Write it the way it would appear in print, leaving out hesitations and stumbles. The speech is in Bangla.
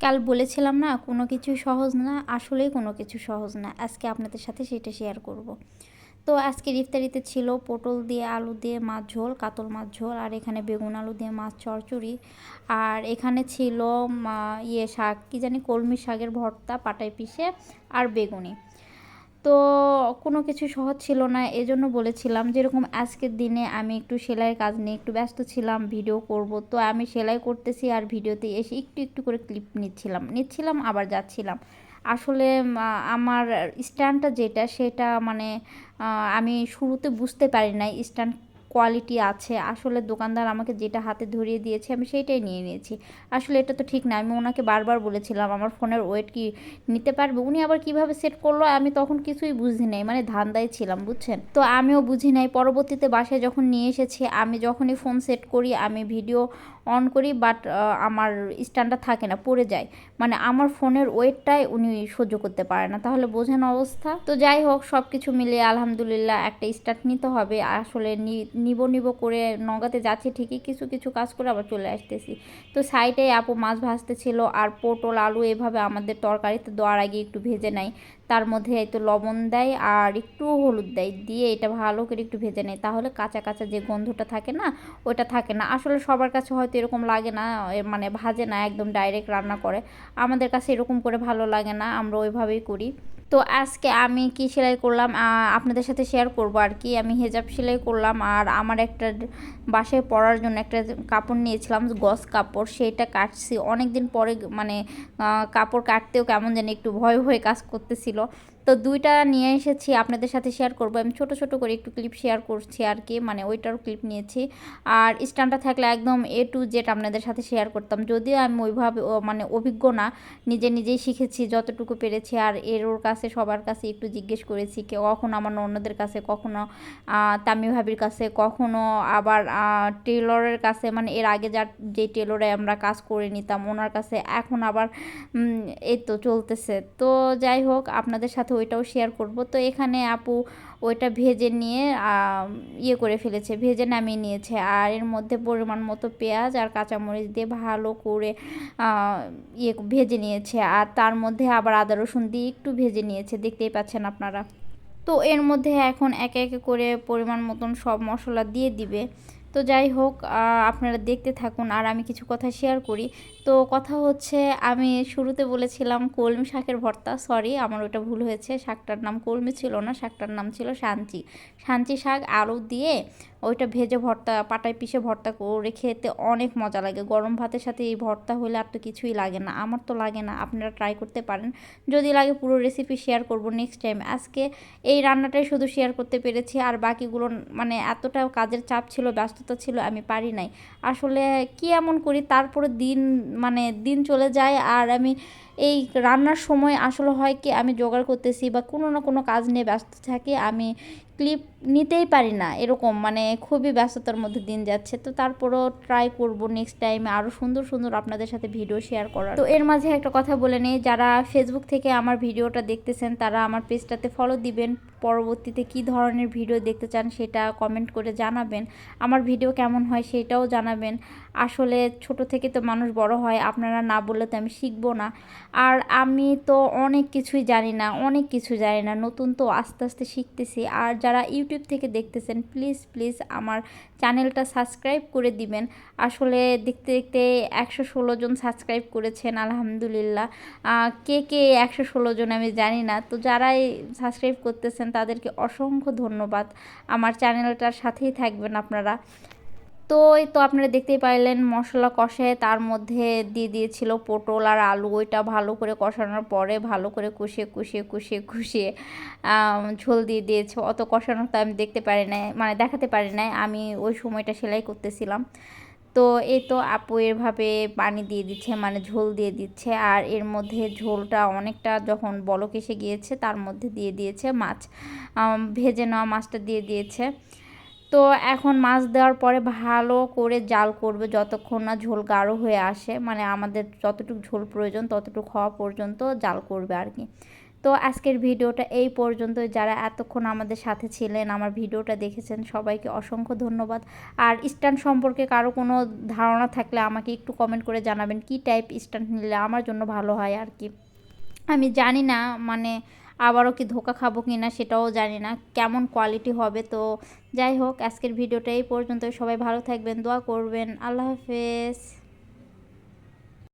কাল বলেছিলাম না কোনো কিছুই সহজ না, আসলেই কোনো কিছু সহজ না। আজকে আপনাদের সাথে সেটা শেয়ার করব। তো আজকের ইফতারিতে ছিল পটল দিয়ে আলু দিয়ে মাছ ঝোল, কাতল মাছ ঝোল, আর এখানে বেগুন আলু দিয়ে মাছ চচ্চড়ি, আর এখানে ছিল শাক কী জানি, কলমি শাকের ভর্তা পাটায় পিষে, আর বেগুনি। তো কোনো কিছু সহজ ছিল না, এজন্য বলেছিলাম যেরকম আজকের দিনে আমি একটু সেলাইয়ের কাজ নিয়ে একটু ব্যস্ত ছিলাম, ভিডিও করব। তো আমি সেলাই করতেছি আর ভিডিওতে এসে একটু একটু করে ক্লিপ নিচ্ছিলাম আবার যাচ্ছিলাম। আসলে আমার স্ট্যান্ডটা যেটা সেটা মানে আমি শুরুতে বুঝতে পারি নাই স্ট্যান্ড কোয়ালিটি আছে। আসলে দোকানদার আমাকে যেটা হাতে ধরিয়ে দিয়েছে আমি সেইটাই নিয়ে নিয়েছি। আসলে এটা তো ঠিক না। আমি ওনাকে বারবার বলেছিলাম আমার ফোনের ওয়েট কি নিতে পারবে। উনি আবার কিভাবে সেট করলো আমি তখন কিছুই বুঝি নাই, মানে ধান্দায় ছিলাম, বুঝছেন। তো আমিও বুঝি নাই। পরবর্তীতে বাসায় যখন নিয়ে এসেছি, আমি যখনই ফোন সেট করি আমি ভিডিও অন করি, বাট আমার স্ট্যান্ডটা থাকে না, পড়ে যায়। মানে আমার ফোনের ওয়েটটাই উনি সহ্য করতে পারে না, তাহলে বোঝেন অবস্থা। তো যাই হোক, সব কিছু মিলিয়ে আলহামদুলিল্লাহ একটা স্টার্ট নিতে হবে। আসলে নিব করে নগাতে যাচ্ছি ঠিকই, কিছু কিছু কাজ করে আবার চলে আসতেছি। তো সাইডে আপু মাছ ভাজতেছিল, আর পটল আলু এভাবে আমাদের তরকারিতে দেওয়ার আগে একটু ভেজে নেয়। তার মধ্যে এই তো লবণ দেয় আর একটু হলুদ দেয়, দিয়ে এটা ভালো করে একটু ভেজে নেয়, তাহলে কাঁচা কাঁচা যে গন্ধটা থাকে না ওটা থাকে না। আসলে সবার কাছে হয়তো এরকম লাগে না, মানে ভাজে না, একদম ডাইরেক্ট রান্না করে। আমাদের কাছে এরকম করে ভালো লাগে না, আমরা ওইভাবেই করি। তো আজকে আমি কি সেলাই করলাম আপনাদের সাথে শেয়ার করব আর কি। আমি হেজাব সেলাই করলাম, আর আমার একটা বাসায় পরার জন্য একটা কাপড় নিয়েছিলাম, গস কাপড়, সেটা কাটছি অনেক দিন পরে। মানে কাপড় কাটতেও কেমন জানি একটু ভয় ভয়ে কাজ করতেছিল। তো দুইটা নিয়ে এসেছি, আপনাদের সাথে শেয়ার করব। আমি ছোট ছোট করে একটু ক্লিপ শেয়ার করছি আর কি, মানে ওইটারও ক্লিপ নিয়েছি। আর স্ট্যান্ডটা থাকলে একদম A to Z আপনাদের সাথে শেয়ার করতাম, যদিও আমি ওইভাবে মানে অভিজ্ঞ না, নিজেই শিখেছি যতটুকু পেরেছি। আর ওর কাছে সবার কাছে একটু জিজ্ঞেস করেছি, কখনো আমার ননদের কাছে, কখনো তামি ভাবির কাছে, কখনো আবার টেলরের কাছে, মানে এর আগে যে টেলরে আমরা কাজ করে নিতাম ওনার কাছে, এখন আবার এই তো চলতেছে। তো যাই হোক, আপনাদের সাথে ওইটাও শেয়ার করব। তো এখানে আপু ওইটা ভেজে নিয়ে করে ফেলেছে, ভেজে নামিয়ে নিয়েছে। আর এর মধ্যে পরিমাণ মতো পেঁয়াজ আর কাঁচামরিচ দিয়ে ভালো করে ভেজে নিয়েছে, আর তার মধ্যে আবার আদা রসুন দিয়ে একটু ভেজে নিয়েছে, দেখতেই পাচ্ছেন আপনারা। তো এর মধ্যে এখন একে একে করে পরিমাণ মতন সব মশলা দিয়ে দিবে। তো যাই হোক, আপনারা দেখতে থাকুন আর আমি কিছু কথা শেয়ার করি। তো কথা হচ্ছে, আমি শুরুতে বলেছিলাম কলমি শাকের ভর্তা, সরি আমার ওটা ভুল হয়েছে, শাকটার নাম কলমি ছিল না, শাকটার নাম ছিল সাঞ্চি শাক আলু দিয়ে ওইটা ভেজে ভর্তা, পাটায় পিষে ভর্তা করে খেতে অনেক মজা লাগে। গরম ভাতের সাথে এই ভর্তা হলে আর তো কিছুই লাগে না, আমার তো লাগে না, আপনারা ট্রাই করতে পারেন। যদি লাগে পুরো রেসিপি শেয়ার করব নেক্সট টাইম। আজকে এই রান্নাটাই শুধু শেয়ার করতে পেরেছি, আর বাকিগুলো মানে এতটা কাজের চাপ ছিল, ব্যস্ততা ছিল, আমি পারি নাই। আসলে কি এমন করি, তারপরে দিন চলে যায়, আর আমি এই রান্নার সময় আসলে হয় কি, আমি জোগাড় করতেছি বা কোনো না কোনো কাজ নিয়ে ব্যস্ত থাকি, আমি ক্লিপ নিতেই পারি না, এরকম মানে খুবই ব্যস্ততার মধ্যে দিন যাচ্ছে। তো তারপরও ট্রাই করব নেক্সট টাইমে আরও সুন্দর সুন্দর আপনাদের সাথে ভিডিও শেয়ার করার। তো এর মাঝে একটা কথা বলে নেই, যারা ফেসবুক থেকে আমার ভিডিওটা দেখতেছেন তারা আমার পেজটাতে ফলো দিবেন। পরবর্তীতে কী ধরনের ভিডিও দেখতে চান সেটা কমেন্ট করে জানাবেন, আমার ভিডিও কেমন হয় সেটাও জানাবেন। আসলে ছোট থেকে তো মানুষ বড় হয়, আপনারা না বললে তো আমি শিখবো না। আর আমি তো অনেক কিছুই জানি না, নতুন তো আস্তে আস্তে শিখতেছি। আর যারা ইউটিউব থেকে দেখতেছেন প্লিজ আমার চ্যানেলটা সাবস্ক্রাইব করে দিবেন। আসলে দেখতে দেখতে 116 জন সাবস্ক্রাইব করেছেন, আলহামদুলিল্লাহ। কে 116 জন আমি জানি না, তো যারাই সাবস্ক্রাইব করতেছেন তাদেরকে অসংখ্য ধন্যবাদ। আমার চ্যানেলটার সাথেই থাকবেন আপনারা। তো এই তো আপনারা দেখতেই পাইলেন মশলা কষায় তার মধ্যে দিয়ে দিয়েছিল পটল আর আলু, ওইটা ভালো করে কষানোর পরে ভালো করে কষিয়ে ঝোল দিয়ে দিয়েছে। অত কষানো তো আমি দেখতে পারি নাই, মানে দেখাতে পারি নাই, আমি ওই সময়টা সেলাই করতেছিলাম। তো এই তো আপু এভাবে পানি দিয়ে দিচ্ছে, মানে ঝোল দিয়ে দিচ্ছে, আর এর মধ্যে ঝোলটা অনেকটা যখন বলক এসে গিয়েছে তার মধ্যে দিয়ে দিয়েছে মাছ, ভেজে নেওয়া মাছটা দিয়ে দিয়েছে। তো এখন মাছ দেওয়ার পরে ভালো করে জাল করবে যতক্ষণ না ঝোল গাঢ় হয়ে আসে, মানে আমাদের যতটুকু ঝোল প্রয়োজন ততটুকু হওয়া পর্যন্ত জাল করবে আর কি। তো আজকের ভিডিওটা এই পর্যন্ত। যারা এতক্ষণ আমাদের সাথে ছিলেন, আমার ভিডিওটা দেখেছেন, সবাইকে অসংখ্য ধন্যবাদ। আর স্ট্যান্ড সম্পর্কে কারো কোনো ধারণা থাকলে আমাকে একটু কমেন্ট করে জানাবেন, কী টাইপ স্ট্যান্ড নিলে আমার জন্য ভালো হয় আর কি। আমি জানি না মানে আবারও কি ধোঁকা খাবো কি না সেটাও জানি না, কেমন কোয়ালিটি হবে। তো যাই হোক, আজকের ভিডিওটা এই পর্যন্ত। সবাই ভালো থাকবেন, দোয়া করবেন। আল্লাহ হাফেজ।